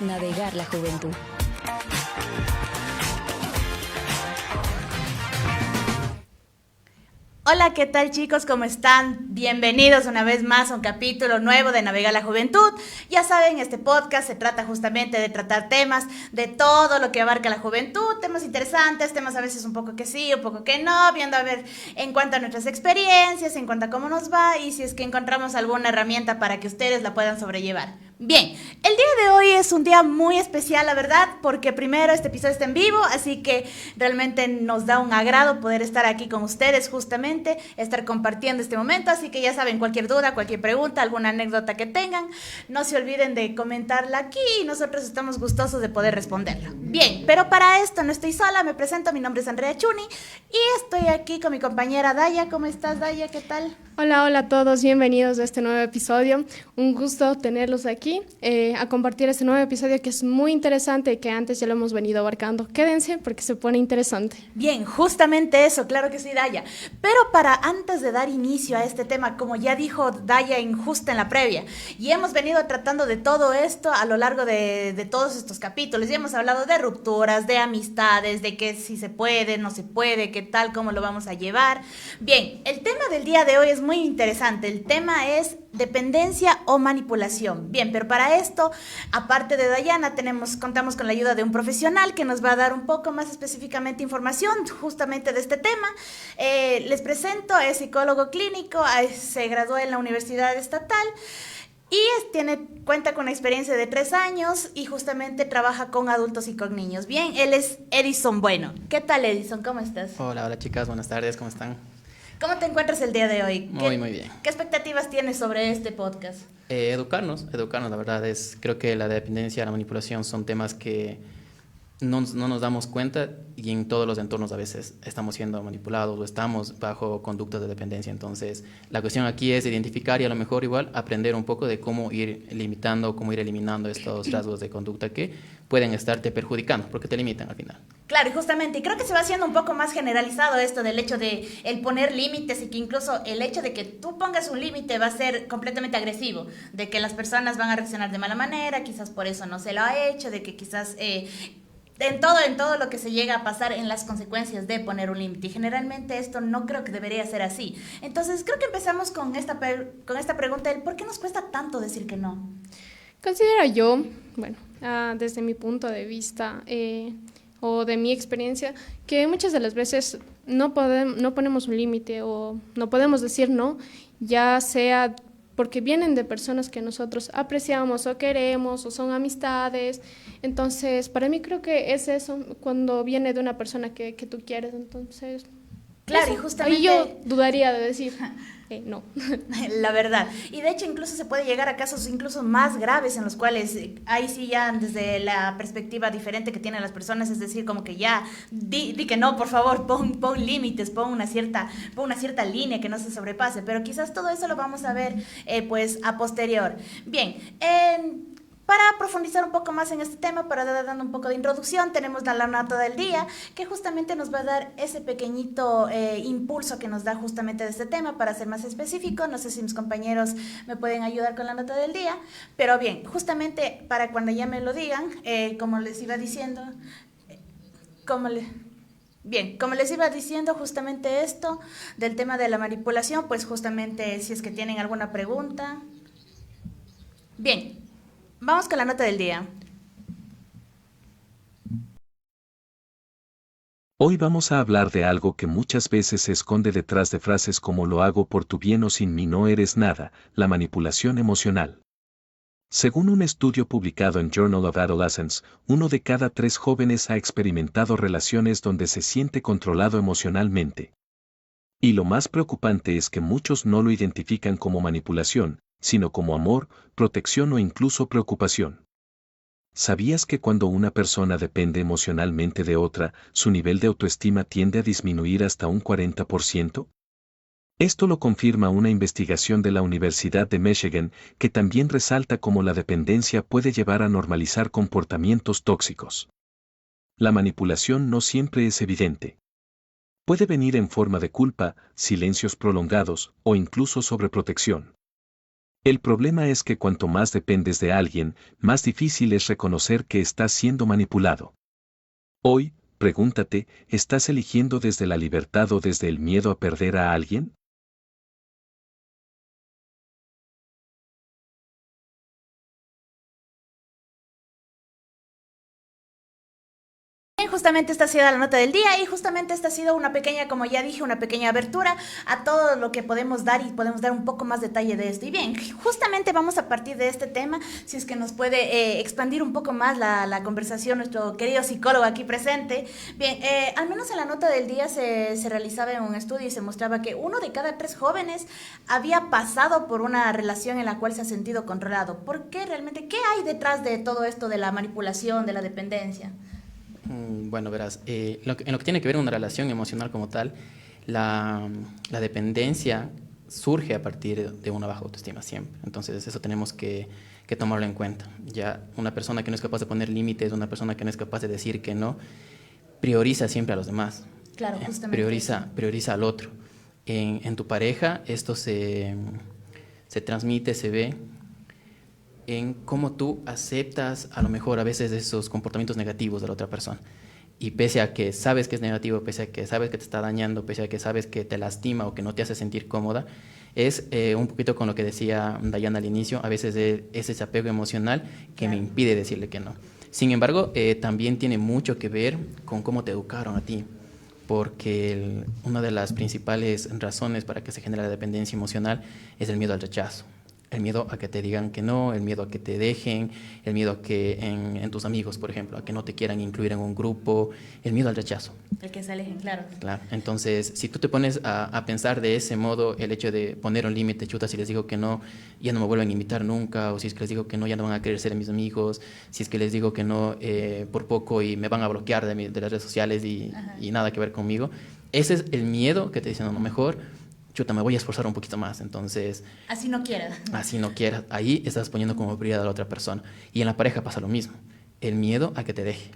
Navegar la juventud. Hola, ¿qué tal chicos? ¿Cómo están? Bienvenidos una vez más a un capítulo nuevo de Navegar la Juventud. Ya saben, este podcast se trata justamente de tratar temas de todo lo que abarca la juventud, temas interesantes, temas a veces un poco que sí, un poco que no, viendo a ver en cuanto a nuestras experiencias, en cuanto a cómo nos va y si es que encontramos alguna herramienta para que ustedes la puedan sobrellevar. Bien, el día de hoy es un día muy especial, la verdad, porque primero este episodio está en vivo, así que realmente nos da un agrado poder estar aquí con ustedes justamente, estar compartiendo este momento, así que ya saben, cualquier duda, cualquier pregunta, alguna anécdota que tengan, no se olviden de comentarla aquí y nosotros estamos gustosos de poder responderla. Bien, pero para esto no estoy sola, me presento, mi nombre es Andrea Chuni y estoy aquí con mi compañera Daya. ¿Cómo estás, Daya? ¿Qué tal? Hola a todos, bienvenidos a este nuevo episodio. Un gusto tenerlos aquí a compartir este nuevo episodio que es muy interesante y que antes ya lo hemos venido abarcando. Quédense porque se pone interesante. Bien, justamente eso, claro que sí, Daya. Pero para antes de dar inicio a este tema, como ya dijo Daya justo en la previa, y hemos venido tratando de todo esto a lo largo de todos estos capítulos, y hemos hablado de rupturas, de amistades, de que si se puede, no se puede, qué tal, cómo lo vamos a llevar. Bien, el tema del día de hoy es muy interesante. El tema es dependencia o manipulación. Bien, pero para esto, aparte de Dayana, contamos con la ayuda de un profesional que nos va a dar un poco más específicamente información justamente de este tema. Les presento, es psicólogo clínico, se graduó en la Universidad Estatal y cuenta con una experiencia de 3 años y justamente trabaja con adultos y con niños. Bien, él es Edison Bueno. ¿Qué tal, Edison? ¿Cómo estás? Hola chicas, buenas tardes, ¿cómo están? ¿Cómo te encuentras el día de hoy? Muy bien. ¿Qué expectativas tienes sobre este podcast? Educarnos, la verdad creo que la dependencia, la manipulación son temas que no nos damos cuenta y en todos los entornos a veces estamos siendo manipulados o estamos bajo conductas de dependencia. Entonces, la cuestión aquí es identificar y a lo mejor igual aprender un poco de cómo ir limitando, cómo ir eliminando estos rasgos de conducta que pueden estarte perjudicando porque te limitan al final. Claro, y justamente, y creo que se va haciendo un poco más generalizado esto del hecho de el poner límites y que incluso el hecho de que tú pongas un límite va a ser completamente agresivo, de que las personas van a reaccionar de mala manera, quizás por eso no se lo ha hecho, de que quizás en todo lo que se llega a pasar en las consecuencias de poner un límite. Y generalmente esto no creo que debería ser así. Entonces creo que empezamos con esta pregunta del ¿por qué nos cuesta tanto decir que no? Considero yo, bueno, desde mi punto de vista o de mi experiencia, que muchas de las veces no ponemos un límite o no podemos decir no, ya sea porque vienen de personas que nosotros apreciamos o queremos o son amistades. Entonces, para mí creo que es eso, cuando viene de una persona que tú quieres. Entonces, claro, eso, y justamente ahí yo dudaría de decir no. La verdad. Y de hecho incluso se puede llegar a casos incluso más graves en los cuales ahí sí ya desde la perspectiva diferente que tienen las personas, es decir, como que ya di que no, por favor, pon límites, pon una cierta línea que no se sobrepase, pero quizás todo eso lo vamos a ver pues a posterior. Bien, para profundizar un poco más en este tema, para dando un poco de introducción, tenemos la nota del día, que justamente nos va a dar ese pequeñito impulso que nos da justamente de este tema, para ser más específico. No sé si mis compañeros me pueden ayudar con la nota del día, pero bien, justamente para cuando ya me lo digan, como les iba diciendo, como les iba diciendo justamente esto del tema de la manipulación, pues justamente si es que tienen alguna pregunta. Bien. Vamos con la nota del día. Hoy vamos a hablar de algo que muchas veces se esconde detrás de frases como lo hago por tu bien o sin mí no eres nada, la manipulación emocional. Según un estudio publicado en Journal of Adolescence, 1 de cada 3 jóvenes ha experimentado relaciones donde se siente controlado emocionalmente. Y lo más preocupante es que muchos no lo identifican como manipulación, sino como amor, protección o incluso preocupación. ¿Sabías que cuando una persona depende emocionalmente de otra, su nivel de autoestima tiende a disminuir hasta un 40%? Esto lo confirma una investigación de la Universidad de Michigan, que también resalta cómo la dependencia puede llevar a normalizar comportamientos tóxicos. La manipulación no siempre es evidente. Puede venir en forma de culpa, silencios prolongados o incluso sobreprotección. El problema es que cuanto más dependes de alguien, más difícil es reconocer que estás siendo manipulado. Hoy, pregúntate, ¿estás eligiendo desde la libertad o desde el miedo a perder a alguien? Justamente esta ha sido la nota del día y justamente esta ha sido una pequeña, como ya dije, una pequeña abertura a todo lo que podemos dar y podemos dar un poco más detalle de esto. Y bien, justamente vamos a partir de este tema, si es que nos puede expandir un poco más la conversación nuestro querido psicólogo aquí presente. Bien, al menos en la nota del día se realizaba un estudio y se mostraba que 1 de cada 3 jóvenes había pasado por una relación en la cual se ha sentido controlado. ¿Por qué realmente? ¿Qué hay detrás de todo esto de la manipulación, de la dependencia? Bueno, verás, en lo que tiene que ver una relación emocional como tal, la dependencia surge a partir de una baja autoestima siempre. Entonces, eso tenemos que tomarlo en cuenta. Ya una persona que no es capaz de poner límites, una persona que no es capaz de decir que no, prioriza siempre a los demás. Claro, justamente. Prioriza al otro. En tu pareja esto se transmite, se ve en cómo tú aceptas a lo mejor a veces esos comportamientos negativos de la otra persona. Y pese a que sabes que es negativo, pese a que sabes que te está dañando, pese a que sabes que te lastima o que no te hace sentir cómoda, es un poquito con lo que decía Dayana al inicio, a veces es ese apego emocional que me impide decirle que no. Sin embargo, también tiene mucho que ver con cómo te educaron a ti, porque una de las principales razones para que se genere la dependencia emocional es el miedo al rechazo. El miedo a que te digan que no, el miedo a que te dejen, el miedo a que en tus amigos, por ejemplo, a que no te quieran incluir en un grupo, el miedo al rechazo. El que se alejen, claro. Claro, entonces, si tú te pones a pensar de ese modo, el hecho de poner un límite, chuta, si les digo que no, ya no me vuelven a invitar nunca, o si es que les digo que no, ya no van a querer ser mis amigos, si es que les digo que no por poco y me van a bloquear de las redes sociales y nada que ver conmigo. Ese es el miedo que te dicen, no, mejor chuta, me voy a esforzar un poquito más, entonces... Así no quieras. Así no quieras. Ahí estás poniendo como prioridad a la otra persona. Y en la pareja pasa lo mismo. El miedo a que te deje.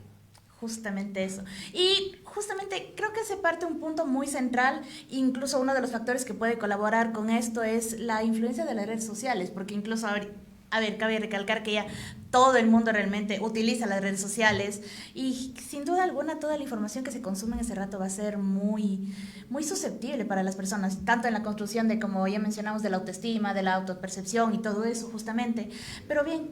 Justamente eso. Y justamente creo que se parte un punto muy central, incluso uno de los factores que puede colaborar con esto es la influencia de las redes sociales, porque incluso a ver, cabe recalcar que ya todo el mundo realmente utiliza las redes sociales y sin duda alguna toda la información que se consume en ese rato va a ser muy, muy susceptible para las personas, tanto en la construcción de, como ya mencionamos, de la autoestima, de la autopercepción y todo eso justamente. Pero bien,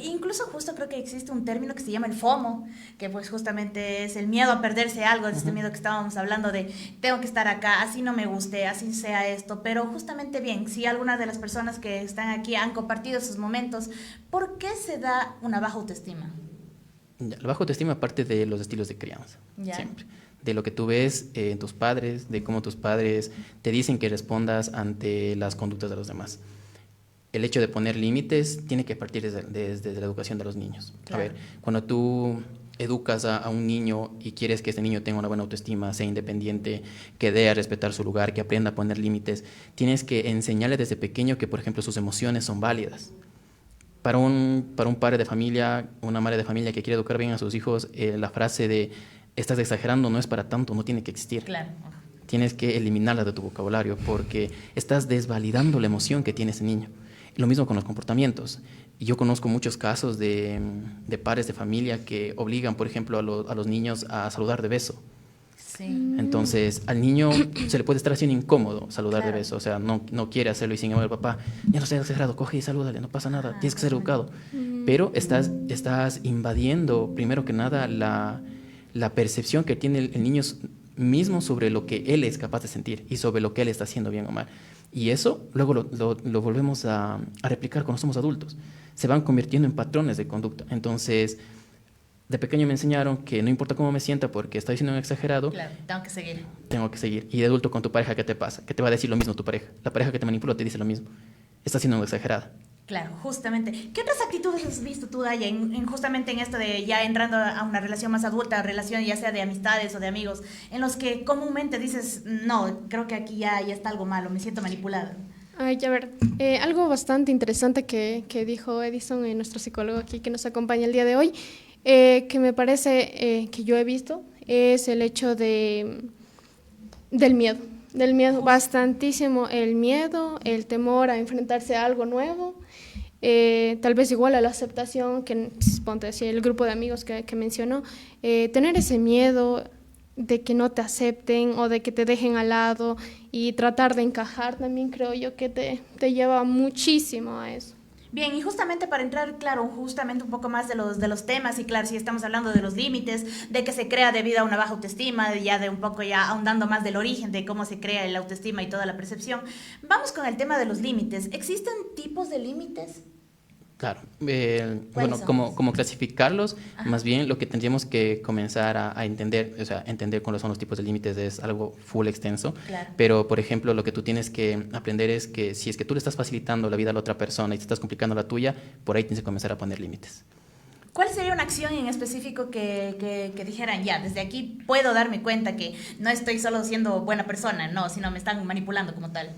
incluso justo creo que existe un término que se llama el FOMO, que pues justamente es el miedo a perderse algo, es este miedo que estábamos hablando de tengo que estar acá, así no me guste, así sea esto, pero justamente bien, si algunas de las personas que están aquí han compartido esos momentos, ¿por qué se da una baja autoestima? La baja autoestima parte de los estilos de crianza, siempre. De lo que tú ves en tus padres, de cómo tus padres te dicen que respondas ante las conductas de los demás. El hecho de poner límites tiene que partir desde la educación de los niños. Claro. A ver, cuando tú educas a un niño y quieres que ese niño tenga una buena autoestima, sea independiente, que dé a respetar su lugar, que aprenda a poner límites, tienes que enseñarle desde pequeño que, por ejemplo, sus emociones son válidas. Para un padre de familia, una madre de familia que quiere educar bien a sus hijos, la frase de estás exagerando no es para tanto, no tiene que existir. Claro. Tienes que eliminarla de tu vocabulario porque estás desvalidando la emoción que tiene ese niño. Lo mismo con los comportamientos. Yo conozco muchos casos de padres de familia que obligan, por ejemplo, a los niños a saludar de beso. Sí. Entonces, al niño se le puede estar haciendo incómodo saludar de beso, o sea, no quiere hacerlo y sin embargo el papá, ya no seas exagerado, coge y salúdale, no pasa nada, tienes que ser educado. Pero estás invadiendo, primero que nada, la percepción que tiene el niño mismo sobre lo que él es capaz de sentir y sobre lo que él está haciendo bien o mal. Y eso luego lo volvemos a replicar cuando somos adultos. Se van convirtiendo en patrones de conducta. Entonces, de pequeño me enseñaron que no importa cómo me sienta porque estoy siendo un exagerado. Claro, tengo que seguir. Y de adulto con tu pareja, ¿qué te pasa? ¿Qué te va a decir lo mismo tu pareja? La pareja que te manipula te dice lo mismo. Estás siendo una exagerada. Claro, justamente. ¿Qué otras actitudes has visto tú, Daya, justamente en esto de ya entrando a una relación más adulta, relación ya sea de amistades o de amigos, en los que comúnmente dices, no, creo que aquí ya está algo malo, me siento manipulada? Ay, a ver, algo bastante interesante que dijo Edison, nuestro psicólogo aquí que nos acompaña el día de hoy, que me parece que yo he visto, es el hecho del miedo. Del miedo, bastantísimo. El miedo, el temor a enfrentarse a algo nuevo, tal vez igual a la aceptación, que ponte así, el grupo de amigos que mencionó, tener ese miedo de que no te acepten o de que te dejen al lado y tratar de encajar también creo yo que te lleva muchísimo a eso. Bien, y justamente para entrar, claro, justamente un poco más de los temas, y claro, si estamos hablando de los límites, de que se crea debido a una baja autoestima, ya de un poco ya ahondando más del origen de cómo se crea el autoestima y toda la percepción, vamos con el tema de los límites. ¿Existen tipos de límites? Claro, bueno, como clasificarlos, Ajá. más bien lo que tendríamos que comenzar a entender, o sea, entender cuáles son los tipos de límites es algo full extenso, Claro. pero por ejemplo lo que tú tienes que aprender es que si es que tú le estás facilitando la vida a la otra persona y te estás complicando la tuya, por ahí tienes que comenzar a poner límites. ¿Cuál sería una acción en específico que dijeran, ya, desde aquí puedo darme cuenta que no estoy solo siendo buena persona, no, sino me están manipulando como tal?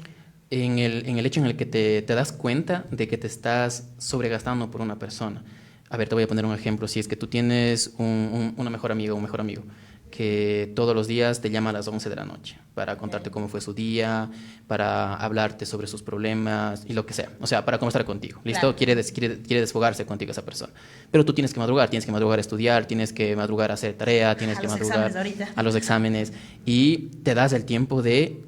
En el hecho en el que te das cuenta de que te estás sobregastando por una persona. A ver, te voy a poner un ejemplo. Si es que tú tienes una mejor amiga o un mejor amigo que todos los días te llama a las 11 de la noche para contarte cómo fue su día, para hablarte sobre sus problemas y lo que sea. O sea, para conversar contigo. ¿Listo? Claro. Quiere desfogarse contigo esa persona. Pero tú tienes que madrugar a estudiar, tienes que madrugar a hacer tarea, tienes A que los madrugar exámenes ahorita. a los exámenes y te das el tiempo de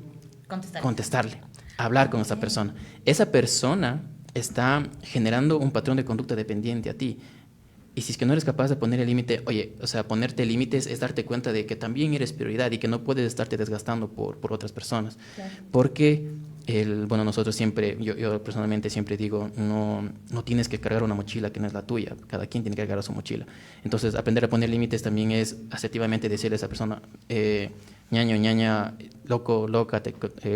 Contestar. contestarle, hablar con esa persona. Esa persona está generando un patrón de conducta dependiente a ti. Y si es que no eres capaz de poner el límite, oye, o sea, ponerte límites es darte cuenta de que también eres prioridad y que no puedes estarte desgastando por otras personas. Claro. Porque, bueno, nosotros siempre, yo personalmente siempre digo, no tienes que cargar una mochila que no es la tuya, cada quien tiene que cargar su mochila. Entonces, aprender a poner límites también es asertivamente decirle a esa persona, ñaño, ñaña, loco, loca,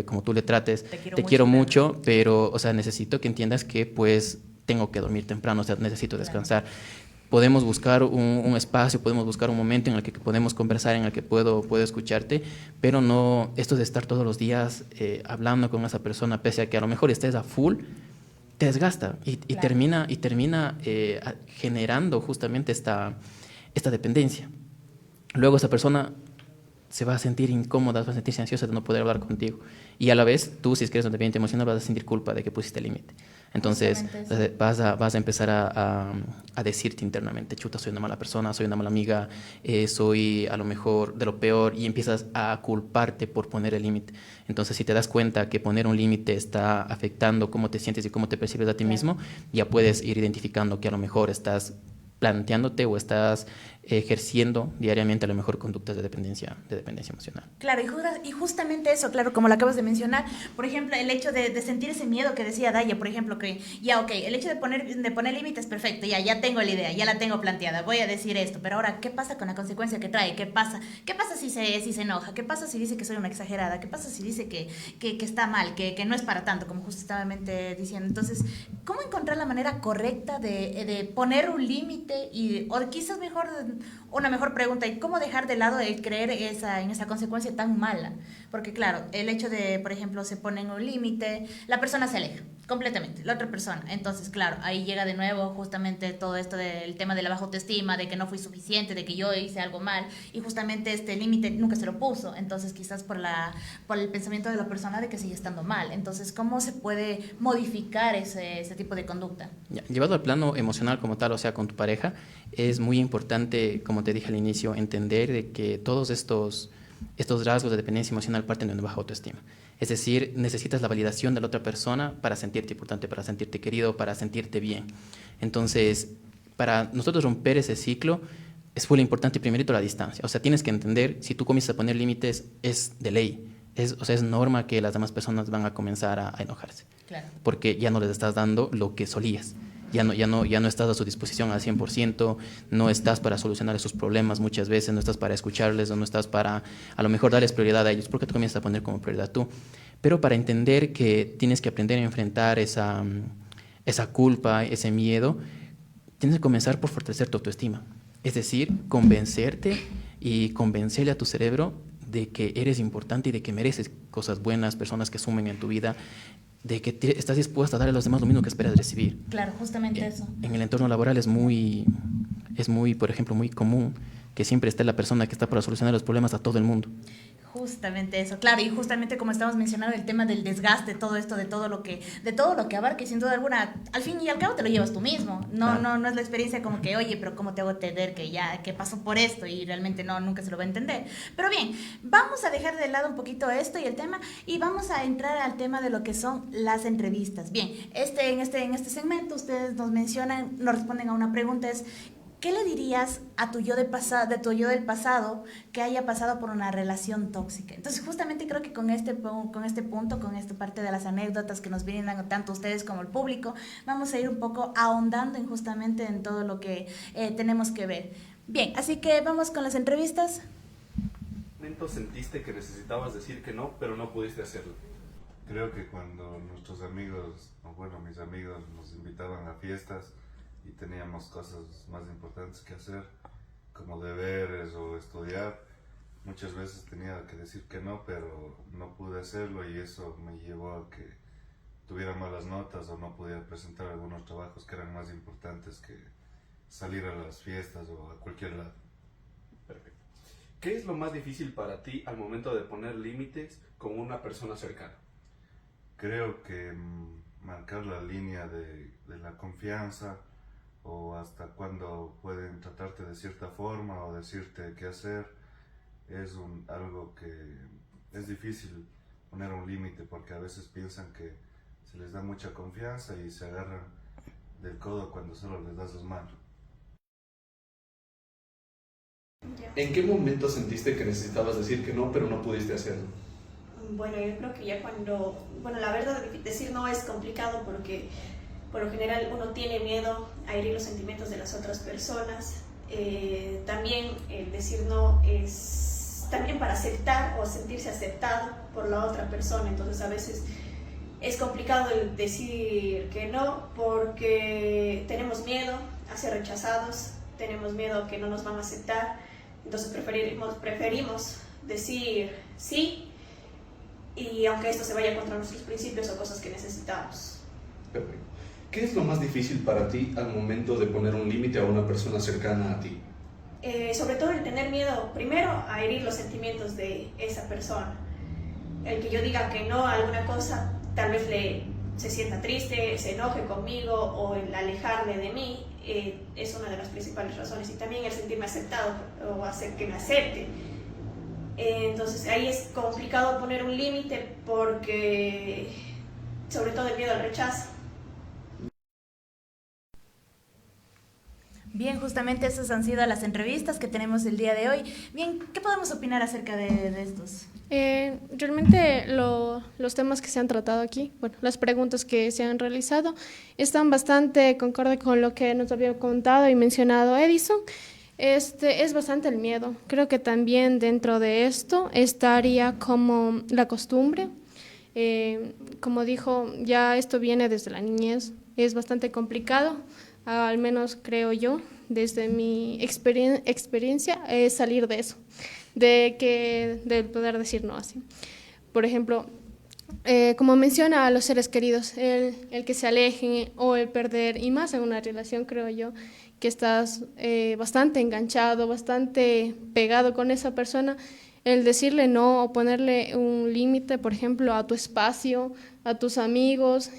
como tú le trates, te quiero mucho, pero, o sea, necesito que entiendas que, pues, tengo que dormir temprano, o sea, necesito descansar. Claro. Podemos buscar un espacio, podemos buscar un momento en el que podemos conversar, en el que puedo escucharte, pero no esto de estar todos los días hablando con esa persona, pese a que a lo mejor estés a full, te desgasta y claro. termina generando justamente esta dependencia. Luego esa persona se va a sentir incómoda, va a sentirse ansiosa de no poder hablar contigo. Y a la vez, tú, si es que eres un dependiente emocional, vas a sentir culpa de que pusiste límite. Entonces, vas a empezar a decirte internamente, chuta, soy una mala persona, soy una mala amiga, soy a lo mejor de lo peor, y empiezas a culparte por poner el límite. Entonces, si te das cuenta que poner un límite está afectando cómo te sientes y cómo te percibes a ti mismo, ya puedes ir identificando que a lo mejor estás planteándote o estás ejerciendo diariamente a lo mejor conductas de dependencia emocional. Claro, y justamente eso, claro, como lo acabas de mencionar, por ejemplo, el hecho de sentir ese miedo que decía Daya, por ejemplo, que ya, ok, el hecho de poner límites, perfecto, ya tengo la idea, ya la tengo planteada, voy a decir esto, pero ahora, ¿qué pasa con la consecuencia que trae? ¿Qué pasa si se enoja? ¿Qué pasa si dice que soy una exagerada? ¿Qué pasa si dice que está mal, que no es para tanto, como justamente diciendo? Entonces, ¿cómo encontrar la manera correcta de poner un límite? O quizás una mejor pregunta, ¿y cómo dejar de lado el creer en esa consecuencia tan mala? Porque claro, el hecho de, por ejemplo, se pone en un límite, la persona se aleja completamente, la otra persona. Entonces, claro, ahí llega de nuevo justamente todo esto del tema de la baja autoestima, de que no fui suficiente, de que yo hice algo mal, y justamente este límite nunca se lo puso. Entonces, quizás por el pensamiento de la persona de que sigue estando mal. Entonces, ¿cómo se puede modificar ese tipo de conducta? Llevado al plano emocional como tal, o sea, con tu pareja, es muy importante, como te dije al inicio, entender de que todos estos rasgos de dependencia emocional parten de una baja autoestima. Es decir, necesitas la validación de la otra persona para sentirte importante, para sentirte querido, para sentirte bien. Entonces, para nosotros romper ese ciclo, es muy importante primerito la distancia. O sea, tienes que entender, si tú comienzas a poner límites, es de ley. Es norma que las demás personas van a comenzar a enojarse. Claro. Porque ya no les estás dando lo que solías. Ya no estás a su disposición al 100%, no estás para solucionar esos problemas muchas veces, no estás para escucharles o no estás para a lo mejor darles prioridad a ellos, porque tú comienzas a poner como prioridad tú. Pero para entender que tienes que aprender a enfrentar esa culpa, ese miedo, tienes que comenzar por fortalecer tu autoestima. Es decir, convencerte y convencerle a tu cerebro de que eres importante y de que mereces cosas buenas, personas que sumen en tu vida, de que estás dispuesta a darle a los demás lo mismo que esperas recibir. Claro, justamente eso. En el entorno laboral es muy, por ejemplo, muy común que siempre esté la persona que está para solucionar los problemas a todo el mundo. Justamente eso, claro, y justamente como estamos mencionando el tema del desgaste, todo esto, de todo lo que abarque, sin duda alguna, al fin y al cabo te lo llevas tú mismo, no es la experiencia como que, oye, pero cómo te hago entender que pasó por esto, y realmente nunca se lo va a entender. Pero bien, vamos a dejar de lado un poquito esto y el tema, y vamos a entrar al tema de lo que son las entrevistas. Bien, en este segmento ustedes nos mencionan, nos responden a una pregunta, es: ¿qué le dirías a tu yo de tu yo del pasado que haya pasado por una relación tóxica? Entonces, justamente creo que con este punto, con esta parte de las anécdotas que nos vienen tanto ustedes como el público, vamos a ir un poco ahondando justamente en todo lo que tenemos que ver. Bien, así que vamos con las entrevistas. ¿En qué momento sentiste que necesitabas decir que no, pero no pudiste hacerlo? Creo que cuando nuestros amigos, o bueno, mis amigos nos invitaban a fiestas y teníamos cosas más importantes que hacer, como deberes o estudiar, muchas veces tenía que decir que no, pero no pude hacerlo y eso me llevó a que tuviera malas notas o no pudiera presentar algunos trabajos que eran más importantes que salir a las fiestas o a cualquier lado. Perfecto. ¿Qué es lo más difícil para ti al momento de poner límites con una persona cercana? Creo que marcar la línea de la confianza, o hasta cuando pueden tratarte de cierta forma o decirte qué hacer, es algo que es difícil poner un límite, porque a veces piensan que se les da mucha confianza y se agarran del codo cuando solo les das las manos. ¿En qué momento sentiste que necesitabas decir que no, pero no pudiste hacerlo? Bueno, yo creo que ya la verdad, decir no es complicado porque por lo general uno tiene miedo a herir los sentimientos de las otras personas. También el decir no es también para aceptar o sentirse aceptado por la otra persona. Entonces a veces es complicado el decir que no porque tenemos miedo a ser rechazados, tenemos miedo a que no nos van a aceptar. Entonces preferimos decir sí, y aunque esto se vaya contra nuestros principios o cosas que necesitamos. Perfecto. ¿Qué es lo más difícil para ti al momento de poner un límite a una persona cercana a ti? Sobre todo el tener miedo, primero, a herir los sentimientos de esa persona. El que yo diga que no a alguna cosa, tal vez se sienta triste, se enoje conmigo, o el alejarme de mí, es una de las principales razones. Y también el sentirme aceptado o hacer que me acepte. Entonces ahí es complicado poner un límite porque, sobre todo, el miedo al rechazo. Bien, justamente esas han sido las entrevistas que tenemos el día de hoy. Bien, ¿qué podemos opinar acerca de estos? Realmente los temas que se han tratado aquí, bueno, las preguntas que se han realizado, están bastante concorde con lo que nos había contado y mencionado Edison. Es bastante el miedo. Creo que también dentro de esto estaría como la costumbre. Como dijo, ya esto viene desde la niñez. Es bastante complicado, al menos creo yo, desde mi experiencia, es salir de eso, de poder decir no así. Por ejemplo, como menciona a los seres queridos, el que se alejen o el perder, y más en una relación, creo yo, que estás bastante enganchado, bastante pegado con esa persona, el decirle no o ponerle un límite, por ejemplo, a tu espacio, a tus amigos,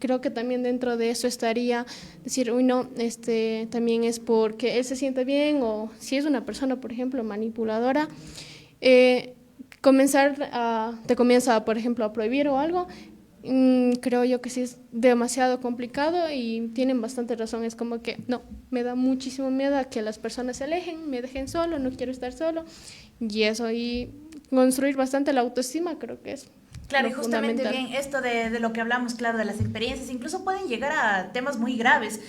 creo que también dentro de eso estaría decir, uy, no, también es porque él se siente bien, o si es una persona, por ejemplo, manipuladora, te comienza, por ejemplo, a prohibir o algo. Creo yo que sí es demasiado complicado y tienen bastante razón. Es como que no, me da muchísimo miedo a que las personas se alejen, me dejen solo, no quiero estar solo, y eso, y construir bastante la autoestima, creo que es Claro, y justamente bien, esto de lo que hablamos, claro, de las experiencias, incluso pueden llegar a temas muy graves.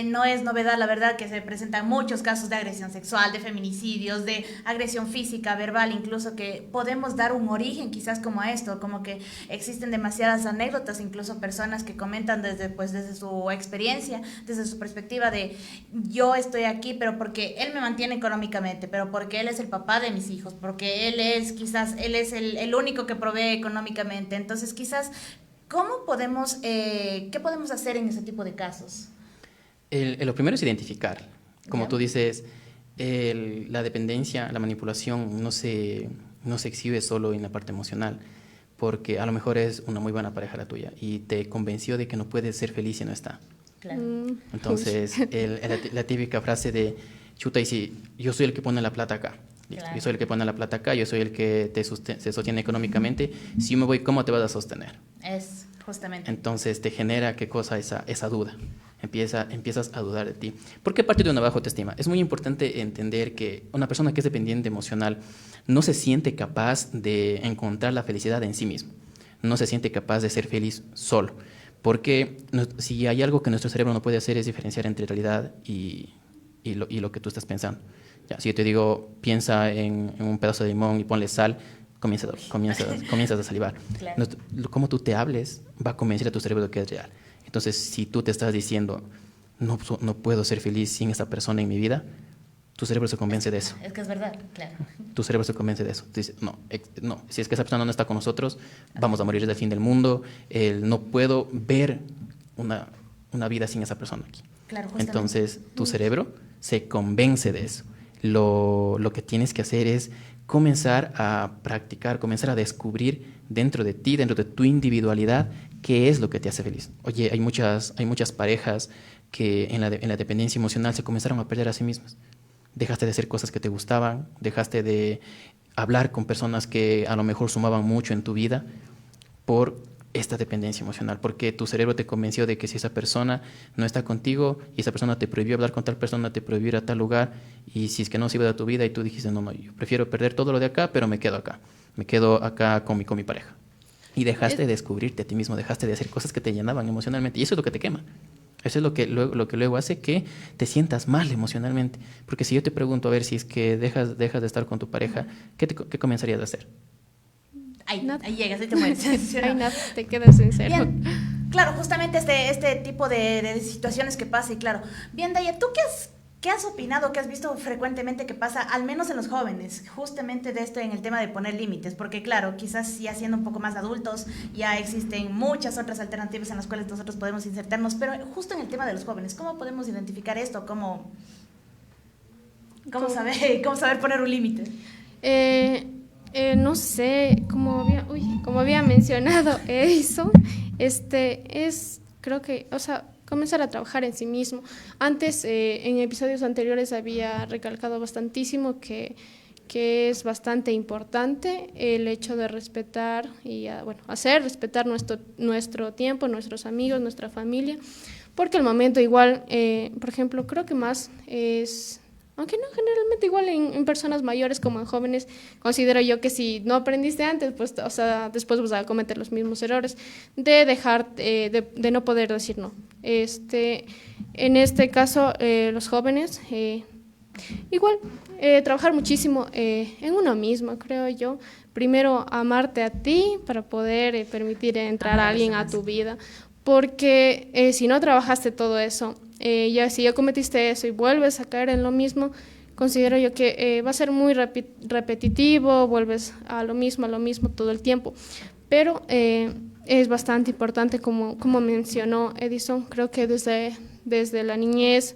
No es novedad, la verdad, que se presentan muchos casos de agresión sexual, de feminicidios, de agresión física, verbal, incluso que podemos dar un origen quizás como a esto, como que existen demasiadas anécdotas, incluso personas que comentan desde su experiencia, desde su perspectiva de yo estoy aquí, pero porque él me mantiene económicamente, pero porque él es el papá de mis hijos, porque él es el único que provee económicamente. Entonces, quizás, ¿qué podemos hacer en ese tipo de casos? Lo primero es identificar. Como ¿Ya? tú dices, la dependencia, la manipulación no se no se exhibe solo en la parte emocional, porque a lo mejor es una muy buena pareja la tuya y te convenció de que no puedes ser feliz si no está. Claro. Entonces, la típica frase de, chuta, y si yo soy el que pone la plata acá, Claro. yo soy el que pone la plata acá, yo soy el que se sostiene económicamente, si yo me voy, ¿cómo te vas a sostener? Es justamente. Entonces te genera, ¿qué cosa? Esa duda. Empiezas a dudar de ti. ¿Por qué parte de una baja autoestima? Es muy importante entender que una persona que es dependiente emocional no se siente capaz de encontrar la felicidad en sí mismo. No se siente capaz de ser feliz solo. Porque si hay algo que nuestro cerebro no puede hacer es diferenciar entre realidad y lo que tú estás pensando. Ya, si yo te digo, piensa en un pedazo de limón y ponle sal, comienzas a salivar. Claro. Cómo tú te hables va a convencer a tu cerebro de que es real. Entonces, si tú te estás diciendo, no puedo ser feliz sin esta persona en mi vida, tu cerebro se convence de eso. Es que es verdad, claro. Tu cerebro se convence de eso. Dice, no, si es que esa persona no está con nosotros, vamos a morir del fin del mundo. No puedo ver una vida sin esa persona aquí. Claro, justamente. Entonces, tu cerebro se convence de eso. Lo que tienes que hacer es comenzar a practicar, comenzar a descubrir dentro de ti, dentro de tu individualidad, qué es lo que te hace feliz. Oye, hay muchas parejas que en la dependencia emocional se comenzaron a perder a sí mismas. Dejaste de hacer cosas que te gustaban, dejaste de hablar con personas que a lo mejor sumaban mucho en tu vida por esta dependencia emocional, porque tu cerebro te convenció de que si esa persona no está contigo y esa persona te prohibió hablar con tal persona, te prohibió ir a tal lugar, y si es que no se iba de tu vida y tú dijiste, no, yo prefiero perder todo lo de acá, pero me quedo acá con mi pareja. Y dejaste de descubrirte a ti mismo, dejaste de hacer cosas que te llenaban emocionalmente, y eso es lo que te quema. Eso es lo que luego hace que te sientas mal emocionalmente. Porque si yo te pregunto, a ver, si es que dejas de estar con tu pareja, ¿qué comenzarías a hacer? Ahí llegas, ahí te mueres. ¿Sí o no? Ay, nada, te quedas en cero. Bien, claro, justamente este tipo de situaciones que pasa, y claro. Bien, Daya, ¿tú qué has opinado, qué has visto frecuentemente que pasa, al menos en los jóvenes, justamente de esto en el tema de poner límites? Porque claro, quizás ya siendo un poco más adultos, ya existen muchas otras alternativas en las cuales nosotros podemos insertarnos, pero justo en el tema de los jóvenes, ¿cómo podemos identificar esto? ¿Cómo saber poner un límite? No sé, como había mencionado Edison, creo que, comenzar a trabajar en sí mismo. Antes, en episodios anteriores había recalcado bastantísimo que es bastante importante el hecho de respetar y hacer respetar nuestro tiempo, nuestros amigos, nuestra familia, porque el momento igual, por ejemplo, creo que más es... Aunque no, generalmente igual en personas mayores como en jóvenes, considero yo que si no aprendiste antes, pues, después vas a cometer los mismos errores de dejar, de no poder decir no. En este caso, los jóvenes, igual, trabajar muchísimo en uno mismo, creo yo. Primero, amarte a ti para poder permitir entrar a alguien a tu vida. Porque si no trabajaste todo eso, si ya cometiste eso y vuelves a caer en lo mismo, considero yo que va a ser muy repetitivo, vuelves a lo mismo todo el tiempo. Pero es bastante importante, como mencionó Edison, creo que desde la niñez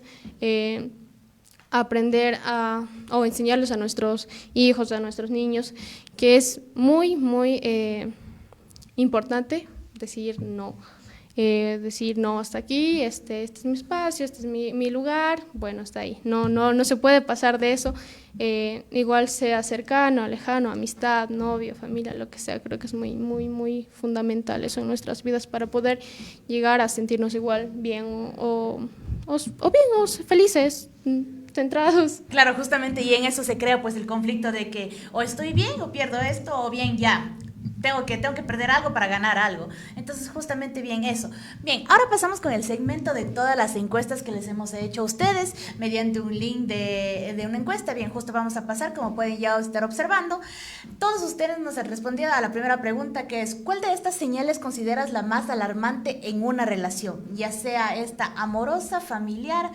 aprender o enseñarles a nuestros hijos, a nuestros niños, que es muy, muy importante decir no. Decir no, hasta aquí, este es mi espacio, este es mi lugar, bueno, hasta ahí. No se puede pasar de eso, igual sea cercano, lejano, amistad, novio, familia, lo que sea. Creo que es muy, muy, muy fundamental eso en nuestras vidas para poder llegar a sentirnos igual bien o felices, centrados. Claro, justamente, y en eso se crea pues el conflicto de que o estoy bien o pierdo esto, o bien ya tengo que perder algo para ganar algo. Entonces, justamente bien eso. Bien, ahora pasamos con el segmento de todas las encuestas que les hemos hecho a ustedes mediante un link de una encuesta. Bien, justo vamos a pasar, como pueden ya estar observando. Todos ustedes nos han respondido a la primera pregunta, que es: ¿cuál de estas señales consideras la más alarmante en una relación? Ya sea esta amorosa, familiar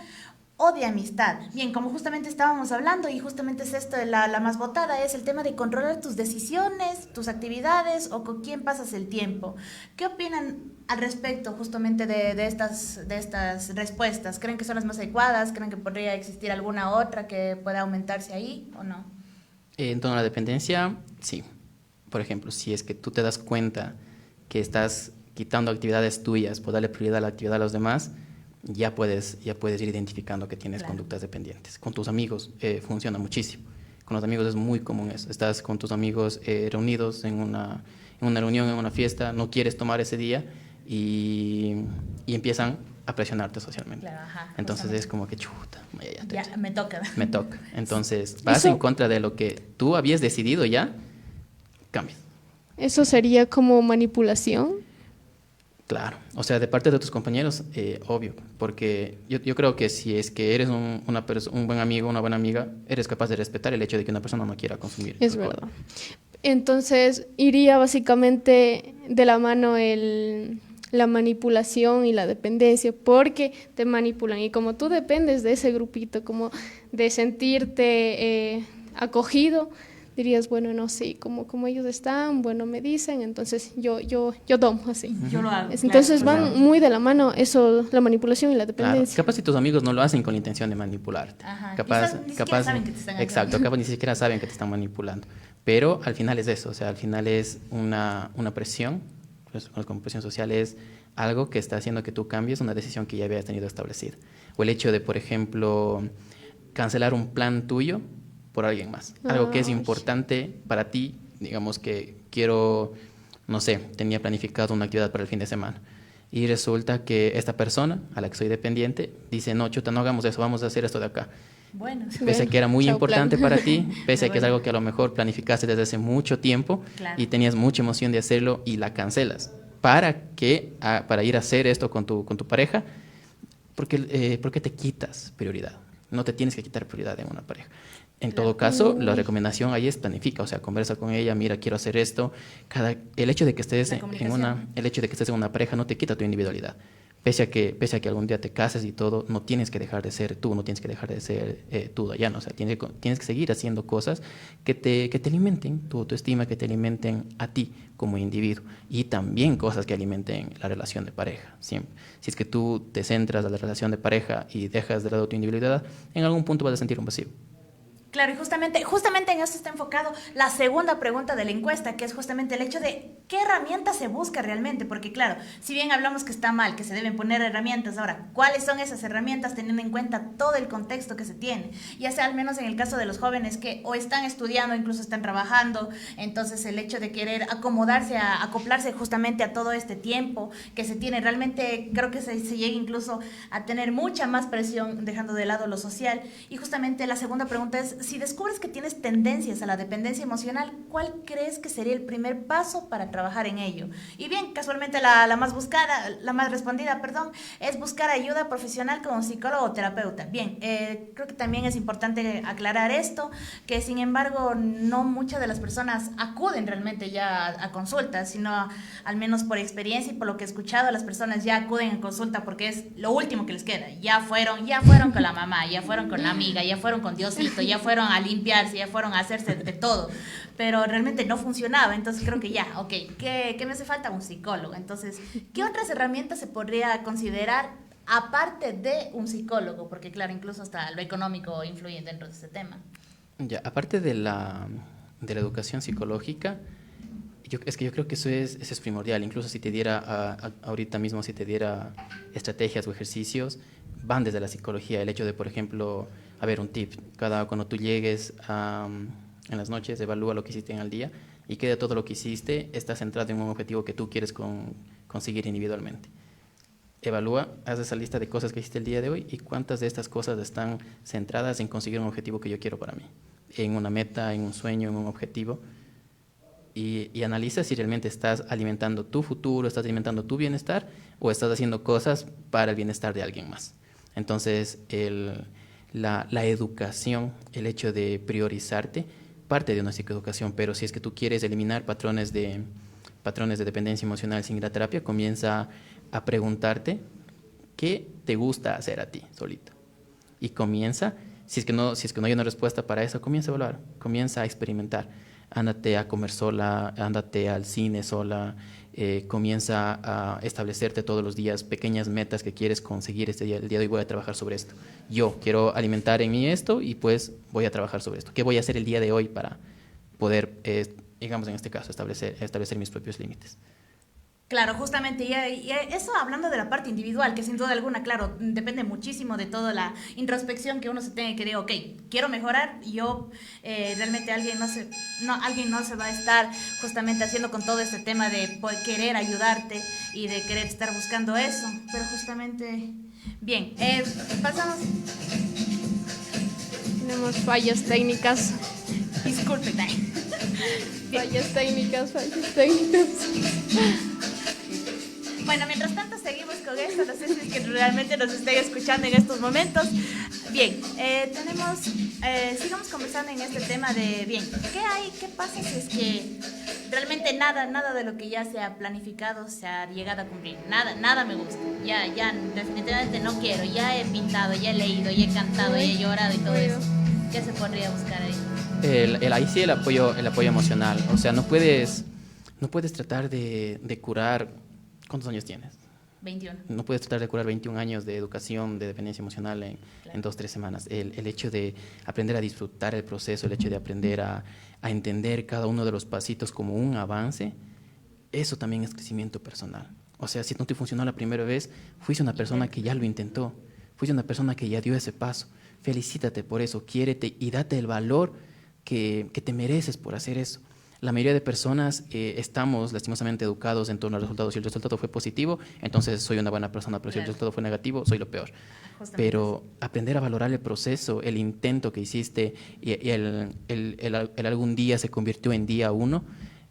o de amistad. Bien, como justamente estábamos hablando, y justamente es esto la más votada, es el tema de controlar tus decisiones, tus actividades o con quién pasas el tiempo. ¿Qué opinan al respecto justamente de estas respuestas? ¿Creen que son las más adecuadas? ¿Creen que podría existir alguna otra que pueda aumentarse ahí o no? En torno a la dependencia, sí. Por ejemplo, si es que tú te das cuenta que estás quitando actividades tuyas por darle prioridad a la actividad de los demás, ya puedes ir identificando que tienes conductas dependientes. Con tus amigos funciona muchísimo. Con los amigos es muy común eso. Estás con tus amigos reunidos en una reunión, en una fiesta, no quieres tomar ese día y empiezan a presionarte socialmente. Claro, ajá, entonces es como que chuta, ya me toca. Me toca. Entonces vas en contra de lo que tú habías decidido ya, cambias. ¿Eso sería como manipulación? Claro, o sea, de parte de tus compañeros, obvio, porque yo creo que si es que eres un buen amigo, una buena amiga, eres capaz de respetar el hecho de que una persona no quiera consumir Es alcohol. verdad. Entonces, iría básicamente de la mano la manipulación y la dependencia, porque te manipulan. Y como tú dependes de ese grupito, como de sentirte acogido, dirías, bueno, no, sí, como ellos están, bueno, me dicen, entonces yo tomo así. Yo lo hago. Entonces claro, van muy de la mano eso, la manipulación y la Claro, dependencia. capaz si tus amigos no lo hacen con la intención de manipularte. Ajá, Capaz, quizás ni siquiera saben que te están exacto, ayudando. capaz ni siquiera saben que te están manipulando. Pero al final es eso, o sea, al final es una presión, pues, como presión social es algo que está haciendo que tú cambies una decisión que ya habías tenido establecida. O el hecho de, por ejemplo, cancelar un plan tuyo por alguien más. Algo que es importante para ti, digamos que quiero, no sé, tenía planificado una actividad para el fin de semana. Y resulta que esta persona, a la que soy dependiente, dice, no, chuta, no hagamos eso, vamos a hacer esto de acá. Bueno, Pese a que era muy chao, importante plan. para ti, pese a que es algo que a lo mejor planificaste desde hace mucho tiempo Claro. y tenías mucha emoción de hacerlo y la cancelas. Para ir a hacer esto con tu pareja, ¿por qué te quitas prioridad? No te tienes que quitar prioridad en una pareja. En todo caso, la recomendación ahí es planifica, o sea, conversa con ella, mira, quiero hacer esto. El hecho de que estés en una pareja no te quita tu individualidad. Pese a que algún día te cases y todo, no tienes que dejar de ser tú, no tienes que dejar de ser tú allá, ¿no? O sea, tienes que seguir haciendo cosas que te alimenten tu autoestima, que te alimenten a ti como individuo y también cosas que alimenten la relación de pareja, siempre. Si es que tú te centras en la relación de pareja y dejas de lado tu individualidad, en algún punto vas a sentir un vacío. Claro, y justamente en esto está enfocado la segunda pregunta de la encuesta, que es justamente el hecho de qué herramientas se busca realmente, porque claro, si bien hablamos que está mal, que se deben poner herramientas, ahora, ¿cuáles son esas herramientas teniendo en cuenta todo el contexto que se tiene? Ya sea al menos en el caso de los jóvenes que o están estudiando, incluso están trabajando, entonces el hecho de querer acoplarse justamente a todo este tiempo que se tiene, realmente creo que se llega incluso a tener mucha más presión dejando de lado lo social. Y justamente la segunda pregunta es, si descubres que tienes tendencias a la dependencia emocional, ¿cuál crees que sería el primer paso para trabajar en ello? Y bien, casualmente la más respondida, es buscar ayuda profesional como psicólogo o terapeuta. Bien, creo que también es importante aclarar esto, que sin embargo no muchas de las personas acuden realmente ya a consultas, sino al menos por experiencia y por lo que he escuchado, las personas ya acuden a consulta porque es lo último que les queda. Ya fueron con la mamá, ya fueron con la amiga, ya fueron con Diosito, ya fueron a limpiarse, ya fueron a hacerse de todo, pero realmente no funcionaba. Entonces creo que ya, ok, ¿qué me hace falta? Un psicólogo. Entonces, ¿qué otras herramientas se podría considerar aparte de un psicólogo? Porque claro, incluso hasta lo económico influye dentro de este tema. Ya, aparte de la educación psicológica, yo creo que eso es primordial. Incluso si te diera, ahorita mismo, si te diera estrategias o ejercicios, van desde la psicología. El hecho de, por ejemplo, a ver, un tip, cuando tú llegues en las noches, evalúa lo que hiciste en el día y que de todo lo que hiciste estás centrado en un objetivo que tú quieres conseguir individualmente. Evalúa, haz esa lista de cosas que hiciste el día de hoy y cuántas de estas cosas están centradas en conseguir un objetivo que yo quiero para mí, en una meta, en un sueño, en un objetivo. Y analiza si realmente estás alimentando tu futuro, estás alimentando tu bienestar o estás haciendo cosas para el bienestar de alguien más. Entonces, la educación, el hecho de priorizarte, parte de una psicoeducación, pero si es que tú quieres eliminar patrones de dependencia emocional sin ir a terapia, comienza a preguntarte qué te gusta hacer a ti solito. Y comienza, si es que no hay una respuesta para eso, comienza a evaluar, comienza a experimentar. Ándate a comer sola, ándate al cine sola, comienza a establecerte todos los días pequeñas metas que quieres conseguir este día. El día de hoy voy a trabajar sobre esto. Yo quiero alimentar en mí esto y pues voy a trabajar sobre esto. ¿Qué voy a hacer el día de hoy para poder, digamos en este caso, establecer mis propios límites? Claro, justamente, y eso hablando de la parte individual, que sin duda alguna, claro, depende muchísimo de toda la introspección que uno se tiene que decir, ok, quiero mejorar, y yo realmente alguien no se va a estar justamente haciendo con todo este tema de querer ayudarte y de querer estar buscando eso, pero justamente, bien, pasamos. Tenemos fallas técnicas. Disculpen. Fallas técnicas. Bueno, mientras tanto seguimos con esto, no sé si es que realmente nos estén escuchando en estos momentos. Bien, sigamos conversando en este tema de, bien, ¿qué pasa si es que realmente nada de lo que ya se ha planificado se ha llegado a cumplir? Nada me gusta, ya definitivamente no quiero, ya he pintado, ya he leído, ya he cantado, ya he llorado y todo eso. ¿Qué se podría buscar ahí? Ahí sí el apoyo emocional, o sea, no puedes tratar de curar. ¿Cuántos años tienes? 21. No puedes tratar de curar 21 años de educación, de dependencia emocional en 2-3 semanas. El hecho de aprender a disfrutar el proceso, el hecho de aprender a entender cada uno de los pasitos como un avance, eso también es crecimiento personal. O sea, si no te funcionó la primera vez, fuiste una persona que ya lo intentó, fuiste una persona que ya dio ese paso. Felicítate por eso, quiérete y date el valor que te mereces por hacer eso. La mayoría de personas estamos lastimosamente educados en torno al resultado. Si el resultado fue positivo, entonces soy una buena persona, pero si el resultado fue negativo, soy lo peor. Pero aprender a valorar el proceso, el intento que hiciste y el algún día se convirtió en día uno,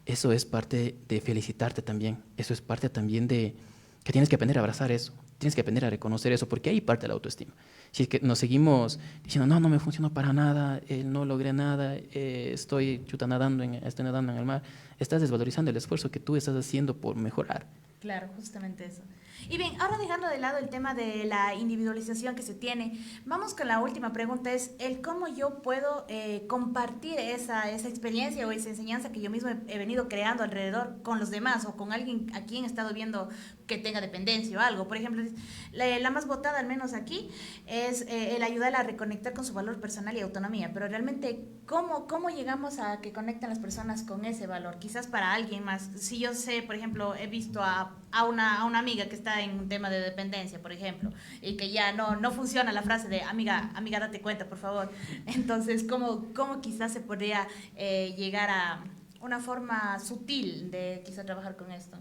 eso es parte de felicitarte también. Eso es parte también de que tienes que aprender a abrazar eso. Tienes que aprender a reconocer eso, porque ahí parte la autoestima. Si es que nos seguimos diciendo, no me funcionó para nada, no logré nada, estoy nadando en el mar, estás desvalorizando el esfuerzo que tú estás haciendo por mejorar. Claro, justamente eso. Y bien, ahora dejando de lado el tema de la individualización que se tiene, vamos con la última pregunta, es el cómo yo puedo compartir esa experiencia o esa enseñanza que yo mismo he venido creando alrededor con los demás o con alguien a quien he estado viendo que tenga dependencia o algo. Por ejemplo, la más votada, al menos aquí, es el ayudar a reconectar con su valor personal y autonomía, pero realmente, ¿cómo llegamos a que conecten las personas con ese valor? Quizás para alguien más, si yo sé, por ejemplo, he visto a una amiga que está en un tema de dependencia, por ejemplo, y que ya no funciona la frase de amiga, date cuenta, por favor. Entonces, ¿cómo quizás se podría llegar a una forma sutil de quizás trabajar con esto?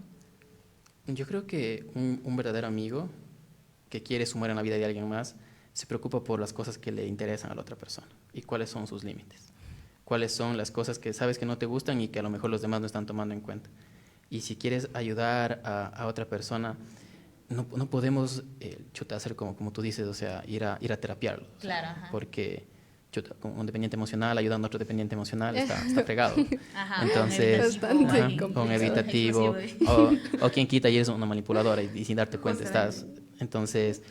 Yo creo que un verdadero amigo que quiere sumar en la vida de alguien más se preocupa por las cosas que le interesan a la otra persona y cuáles son sus límites, cuáles son las cosas que sabes que no te gustan y que a lo mejor los demás no están tomando en cuenta. Y si quieres ayudar a otra persona, no podemos hacer como tú dices, o sea, ir a terapiarlo. Claro, ajá. Porque como un dependiente emocional ayudando a otro dependiente emocional está fregado. Ajá, entonces, con evitativo, o quien quita y eres una manipuladora y sin darte cuenta estás. Entonces,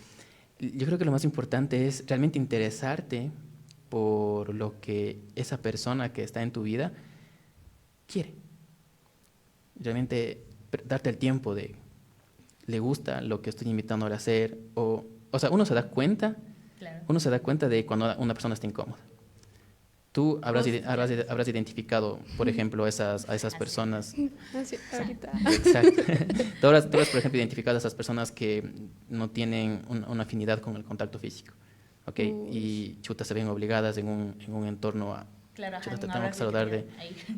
yo creo que lo más importante es realmente interesarte por lo que esa persona que está en tu vida quiere. Realmente darte el tiempo de, le gusta lo que estoy invitándole a hacer, o sea, uno se da cuenta de cuando una persona está incómoda. Tú habrás identificado, por ejemplo, a esas personas. Así, ahorita. Exacto. Tú habrás, por ejemplo, identificado a esas personas que no tienen una afinidad con el contacto físico, ¿ok? Y se ven obligadas en un entorno a... Claro, te tengo que saludar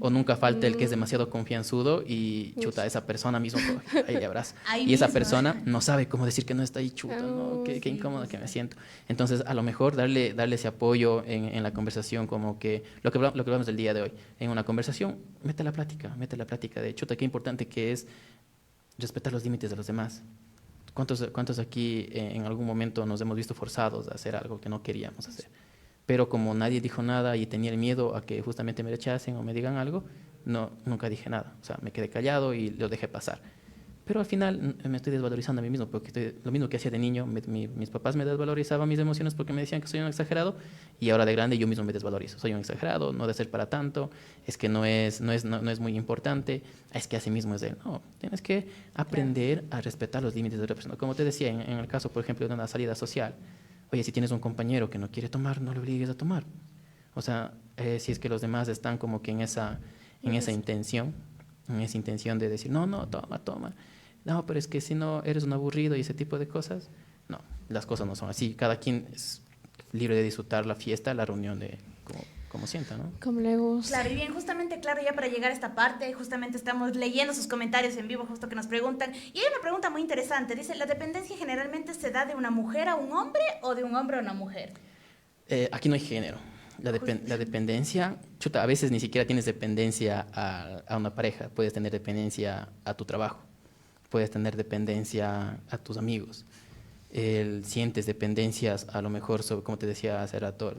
o nunca falta el que es demasiado confianzudo y esa persona mismo ahí le abraza y esa persona no sabe cómo decir que no está ahí, no, qué incómodo que me siento. Entonces a lo mejor darle ese apoyo en la conversación, como que lo que hablamos del día de hoy, en una conversación, mete la plática de qué importante que es respetar los límites de los demás. ¿Cuántos aquí en algún momento nos hemos visto forzados a hacer algo que no queríamos hacer? Pero como nadie dijo nada y tenía el miedo a que justamente me rechacen o me digan algo, nunca dije nada. O sea, me quedé callado y lo dejé pasar. Pero al final me estoy desvalorizando a mí mismo, porque lo mismo que hacía de niño, mis papás me desvalorizaban mis emociones porque me decían que soy un exagerado, y ahora de grande yo mismo me desvalorizo. Soy un exagerado, no debe ser para tanto, es que no es muy importante, es que así mismo es él. No, tienes que aprender a respetar los límites de otra persona. Como te decía, en el caso, por ejemplo, de una salida social, oye, si tienes un compañero que no quiere tomar, no le obligues a tomar. O sea, si es que los demás están como que en esa intención de decir, no, toma. No, pero es que si no eres un aburrido y ese tipo de cosas, no, las cosas no son así. Cada quien es libre de disfrutar la fiesta, la reunión de como sienta, ¿no? Como le gusta. Claro, y bien, justamente, claro, ya para llegar a esta parte, justamente estamos leyendo sus comentarios en vivo, justo que nos preguntan, y hay una pregunta muy interesante, dice, ¿la dependencia generalmente se da de una mujer a un hombre o de un hombre a una mujer? Aquí no hay género. La dependencia, chuta, a veces ni siquiera tienes dependencia a una pareja, puedes tener dependencia a tu trabajo, puedes tener dependencia a tus amigos, sientes dependencias a lo mejor, sobre, como te decía hace rato,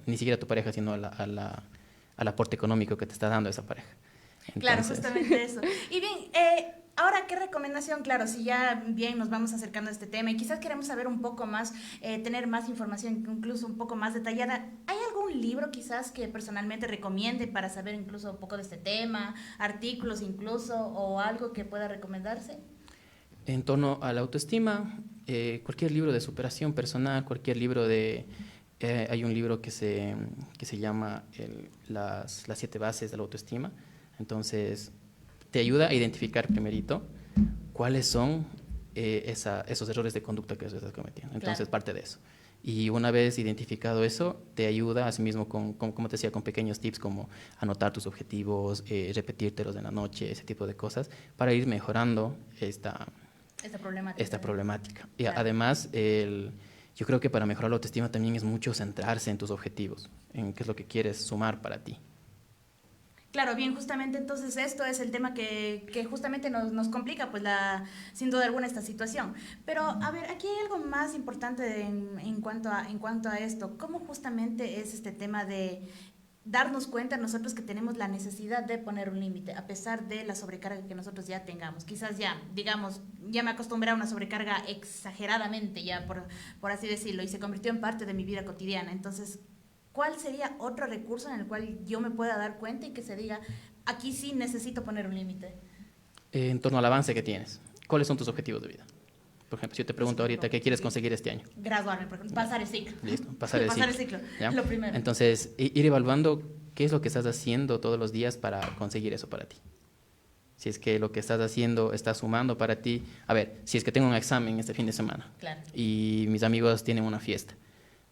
ni siquiera a tu pareja, sino al aporte económico que te está dando esa pareja. Entonces, claro, justamente eso. Y bien, ahora, ¿qué recomendación? Claro, si ya bien nos vamos acercando a este tema y quizás queremos saber un poco más, tener más información, incluso un poco más detallada, ¿hay algún libro quizás que personalmente recomiende para saber incluso un poco de este tema, artículos incluso, o algo que pueda recomendarse? En torno a la autoestima, cualquier libro de superación personal, cualquier libro de... hay un libro que se llama las 7 bases de la autoestima. Entonces, te ayuda a identificar primerito cuáles son esos errores de conducta que estás cometiendo. Entonces, claro, parte de eso. Y una vez identificado eso, te ayuda asimismo como te decía, con pequeños tips como anotar tus objetivos, repetírtelos en la noche, ese tipo de cosas, para ir mejorando esta problemática. Y claro, además, yo creo que para mejorar la autoestima también es mucho centrarse en tus objetivos, en qué es lo que quieres sumar para ti. Claro, bien, justamente entonces esto es el tema que justamente nos complica, pues sin duda alguna esta situación. Pero a ver, aquí hay algo más importante en cuanto a esto. ¿Cómo justamente es este tema de darnos cuenta nosotros que tenemos la necesidad de poner un límite, a pesar de la sobrecarga que nosotros ya tengamos? Quizás ya, digamos, ya me acostumbré a una sobrecarga exageradamente, ya por así decirlo, y se convirtió en parte de mi vida cotidiana. Entonces, ¿cuál sería otro recurso en el cual yo me pueda dar cuenta y que se diga, aquí sí necesito poner un límite? En torno al avance que tienes, ¿cuáles son tus objetivos de vida? Por ejemplo, si yo te pregunto ahorita, ¿qué quieres conseguir este año? Graduarme, por ejemplo, pasar el ciclo. Listo, pasar el ciclo. ¿Ya? Lo primero. Entonces, ir evaluando qué es lo que estás haciendo todos los días para conseguir eso para ti. Si es que lo que estás haciendo está sumando para ti. A ver, si es que tengo un examen este fin de semana, claro, y mis amigos tienen una fiesta,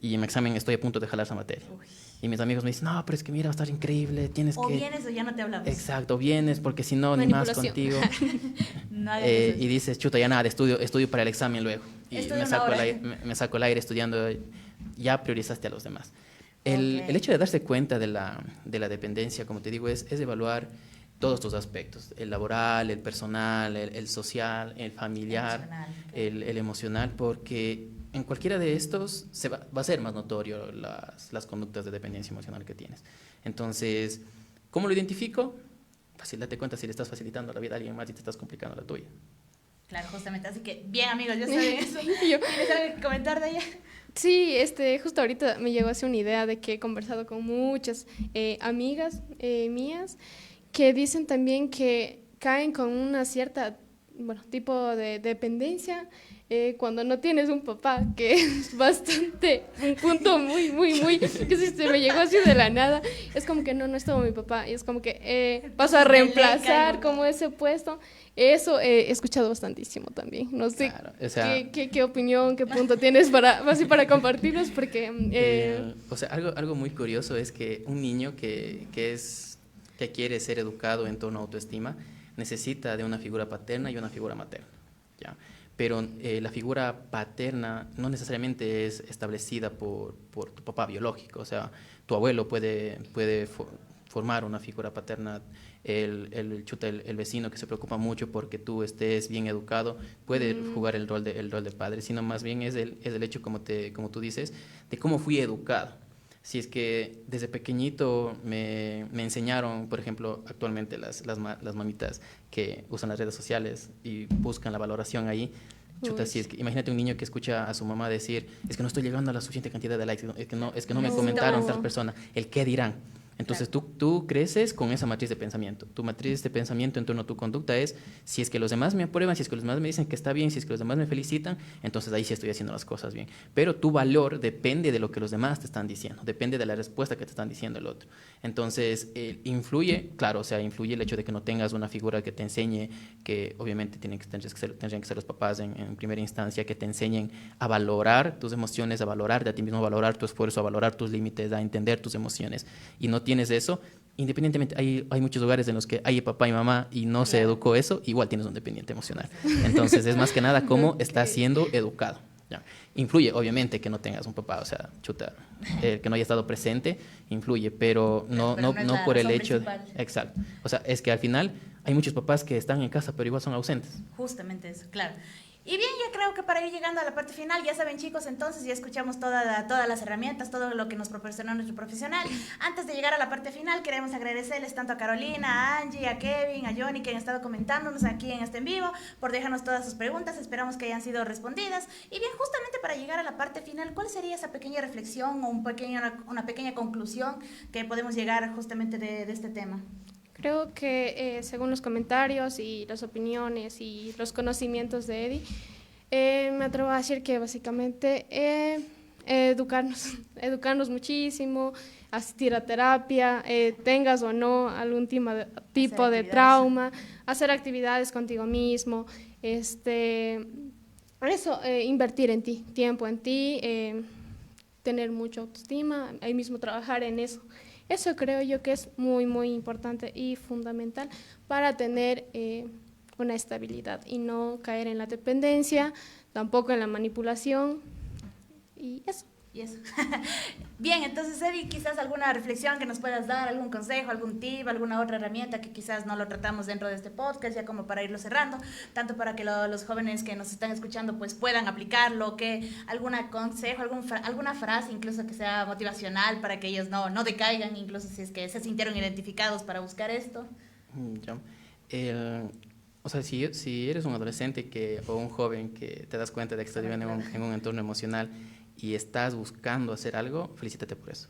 y en mi examen estoy a punto de jalar esa materia. Uy. Y mis amigos me dicen, no, pero es que mira, va a estar increíble, o vienes o ya no te hablamos. Exacto, vienes porque si no, ni más contigo. Y dices, chuta, ya nada, estudio para el examen luego. Y me saco el aire estudiando, ya priorizaste a los demás. El hecho de darse cuenta de la dependencia, como te digo, es evaluar todos tus aspectos, el laboral, el personal, el social, el familiar, el emocional, porque en cualquiera de estos va a ser más notorio las conductas de dependencia emocional que tienes. Entonces, ¿cómo lo identifico? Fácil, date cuenta si le estás facilitando la vida a alguien más y te estás complicando la tuya. Claro, justamente. Así que, bien, amigos, ya saben eso. ¿Tienes algo que comentar de ella? Sí, justo ahorita me llegó así una idea de que he conversado con muchas amigas mías que dicen también que caen con una cierta, tipo de dependencia cuando no tienes un papá, que es bastante, un punto muy, que si se me llegó así de la nada, es como que no estuvo mi papá, y es como que paso a reemplazar como ese puesto. Eso he escuchado bastantísimo también. No sé, claro, o sea, qué opinión, qué punto tienes para compartirnos, porque... o sea, algo muy curioso es que un niño que quiere ser educado en torno a autoestima necesita de una figura paterna y una figura materna, ¿ya? Pero la figura paterna no necesariamente es establecida por tu papá biológico. O sea, tu abuelo puede formar una figura paterna, el vecino que se preocupa mucho porque tú estés bien educado puede jugar el rol de padre, sino más bien es el hecho, como tú dices, de cómo fui educado. Si es que desde pequeñito me enseñaron, por ejemplo, actualmente las mamitas que usan las redes sociales y buscan la valoración ahí. Chuta, si es que, imagínate un niño que escucha a su mamá decir, es que no estoy llegando a la suficiente cantidad de likes, es que no me comentaron tal persona, el qué dirán. Entonces tú creces con esa matriz de pensamiento. Tu matriz de pensamiento en torno a tu conducta es, si es que los demás me aprueban, si es que los demás me dicen que está bien, si es que los demás me felicitan, entonces ahí sí estoy haciendo las cosas bien. Pero tu valor depende de lo que los demás te están diciendo, depende de la respuesta que te están diciendo el otro. Entonces influye, claro, o sea, influye el hecho de que no tengas una figura que te enseñe, que obviamente tendrían que ser los papás en primera instancia, que te enseñen a valorar tus emociones, a valorar de a ti mismo, a valorar tu esfuerzo, a valorar tus límites, a entender tus emociones. Y no tienes eso, independientemente, hay muchos lugares en los que hay papá y mamá y no se educó eso, igual tienes un dependiente emocional. Entonces es más que nada cómo estás siendo educado. ¿Ya? Influye, obviamente, que no tengas un papá, o sea, chuta, que no haya estado presente, influye, pero no por el hecho... Exacto. O sea, es que al final hay muchos papás que están en casa, pero igual son ausentes. Justamente eso, claro. Y bien, ya creo que para ir llegando a la parte final, ya saben chicos, entonces ya escuchamos todas las herramientas, todo lo que nos proporcionó nuestro profesional. Antes de llegar a la parte final, queremos agradecerles tanto a Carolina, a Angie, a Kevin, a Johnny, que han estado comentándonos aquí en este en vivo, por dejarnos todas sus preguntas, esperamos que hayan sido respondidas. Y bien, justamente para llegar a la parte final, ¿cuál sería esa pequeña reflexión o una pequeña conclusión que podemos llegar justamente de este tema? Creo que según los comentarios y las opiniones y los conocimientos de Eddie, me atrevo a decir que básicamente educarnos muchísimo, asistir a terapia, tengas o no algún tipo de trauma, hacer actividades contigo mismo, invertir en ti, tiempo en ti, tener mucha autoestima, ahí mismo trabajar en eso. Eso creo yo que es muy, muy importante y fundamental para tener una estabilidad y no caer en la dependencia, tampoco en la manipulación y eso. Bien, entonces Eddie, quizás alguna reflexión que nos puedas dar, algún consejo, algún tip, alguna otra herramienta que quizás no lo tratamos dentro de este podcast, ya como para irlo cerrando, tanto para que los jóvenes que nos están escuchando pues puedan aplicarlo, que algún consejo, alguna frase incluso que sea motivacional para que ellos no decaigan, incluso si es que se sintieron identificados para buscar esto. O sea, si eres un adolescente o un joven que te das cuenta de que estás viviendo en un entorno emocional y estás buscando hacer algo, felicítate por eso.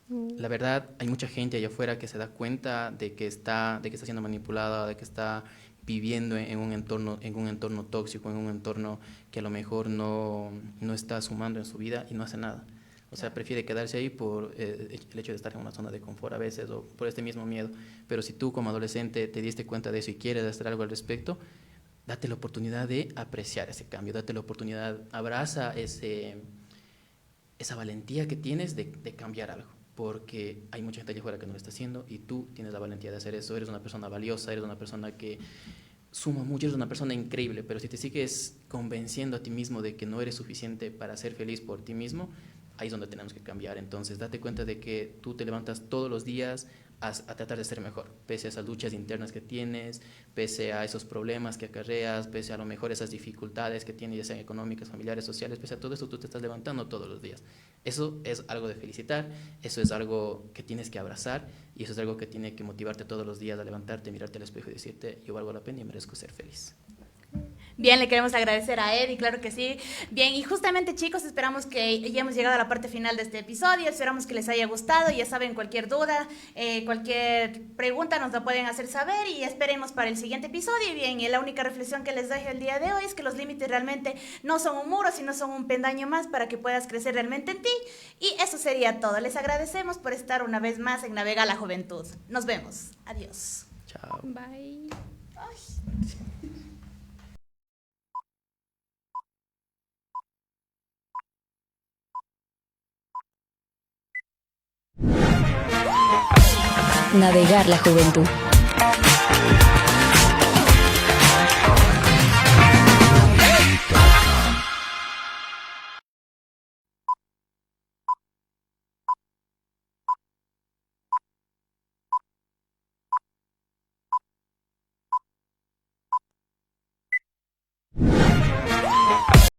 La verdad, hay mucha gente allá afuera que se da cuenta de que está siendo manipulada, de que está viviendo en un entorno tóxico, en un entorno que a lo mejor no está sumando en su vida y no hace nada. O sea, prefiere quedarse ahí por el hecho de estar en una zona de confort a veces o por este mismo miedo. Pero si tú como adolescente te diste cuenta de eso y quieres hacer algo al respecto, date la oportunidad de apreciar ese cambio, date la oportunidad, abraza esa valentía que tienes de cambiar algo, porque hay mucha gente allá afuera que no lo está haciendo y tú tienes la valentía de hacer eso. Eres una persona valiosa, eres una persona que suma mucho, eres una persona increíble, pero si te sigues convenciendo a ti mismo de que no eres suficiente para ser feliz por ti mismo, ahí es donde tenemos que cambiar. Entonces date cuenta de que tú te levantas todos los días a tratar de ser mejor, pese a esas luchas internas que tienes, pese a esos problemas que acarreas, pese a lo mejor esas dificultades que tienes, ya sean económicas, familiares, sociales, pese a todo eso, tú te estás levantando todos los días. Eso es algo de felicitar, eso es algo que tienes que abrazar y eso es algo que tiene que motivarte todos los días a levantarte, mirarte al espejo y decirte, yo valgo la pena y merezco ser feliz. Bien, le queremos agradecer a Eddie, claro que sí. Bien, y justamente chicos, esperamos que ya hemos llegado a la parte final de este episodio, esperamos que les haya gustado, ya saben, cualquier duda, cualquier pregunta nos la pueden hacer saber y esperemos para el siguiente episodio. Y bien, y la única reflexión que les dejo el día de hoy es que los límites realmente no son un muro, sino son un peldaño más para que puedas crecer realmente en ti. Y eso sería todo, les agradecemos por estar una vez más en Navega la Juventud. Nos vemos, adiós. Chao. Bye. Ay. Navegar la juventud.